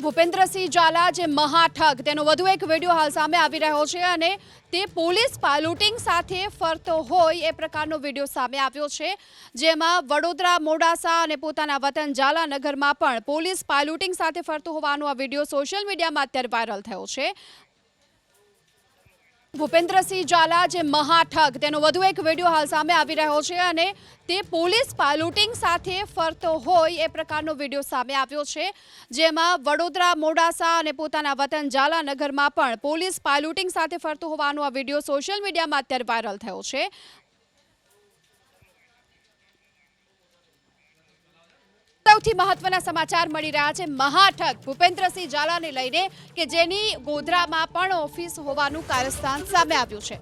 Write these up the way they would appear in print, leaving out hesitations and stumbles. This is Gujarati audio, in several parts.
ભૂપેન્દ્રસિંહ ઝાલા જે મહાઠગ તેનો વધુ એક વિડીયો હાલ સામે આવી રહ્યો છે અને તે પોલીસ પાયલોટિંગ સાથે ફરતો હોય એ પ્રકારનો વિડીયો સામે આવ્યો છે, જેમાં વડોદરા, મોડાસા અને પોતાના વતન ઝાલાનગરમાં પણ પોલીસ પાયલોટિંગ સાથે ફરતો હોવાનો આ વિડીયો સોશિયલ મીડિયામાં અત્યારે વાયરલ થયો છે। ભૂપેન્દ્રસિંહ ઝાલા જે મહાઠગ તેનો વધુ એક વિડીયો હાલ સામે આવી રહ્યો છે અને તે પોલીસ પાયલોટિંગ સાથે ફરતો હોય એ પ્રકારનો વિડીયો સામે આવ્યો છે, જેમાં વડોદરા, મોડાસા અને પોતાના વતન ઝાલાનગરમાં પણ પોલીસ પાયલોટિંગ સાથે ફરતો હોવાનો આ વિડીયો સોશિયલ મીડિયામાં અત્યારે વાયરલ થયો છે। સૌથી મહત્વના સમાચાર મળી રહ્યા છે મહાઠગ ભૂપેન્દ્રસિંહ ઝાલાને લઈને કે જેની ગોધરામાં પણ ઓફિસ હોવાનું કારસ્તાન સામે આવ્યું છે।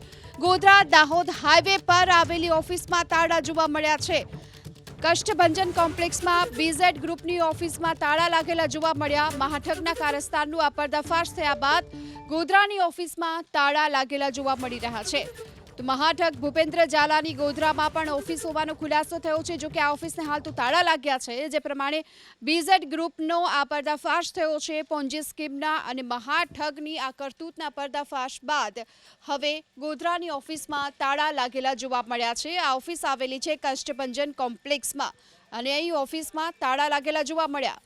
ગોધરા દાહોદ હાઈવે પર આવેલી ઓફિસમાં તાળા જોવા મળ્યા છે। કષ્ટભંજન કોમ્પ્લેક્સમાં બીઝેડ ગ્રુપની ઓફિસમાં તાળા લાગેલા જોવા મળ્યા। મહાઠગના કારસ્તાનનું આ પર્દાફાશ થયા બાદ ગોધરાની ઓફિસમાં તાળા લાગેલા જોવા મળી રહ્યા છે। તો મહાઠગ ભૂપેન્દ્ર ઝાલાની ગોધરામાં પણ ઓફિસ હોવાનો ખુલાસો થયો છે। જો કે આ ઓફિસને હાલ તો તાળા લાગ્યા છે, જે પ્રમાણે બીઝેડ ગ્રુપનો આ પર્દાફાશ થયો છે પોન્જી સ્કીમના અને મહાઠગની આ કરતૂતના પર્દાફાશ બાદ હવે ગોધરાની ઓફિસમાં તાળા લાગેલા જોવા મળ્યા છે। આ ઓફિસ આવેલી છે કષ્ટભંજન કોમ્પ્લેક્સમાં અને અહીં ઓફિસમાં તાળા લાગેલા જોવા મળ્યા।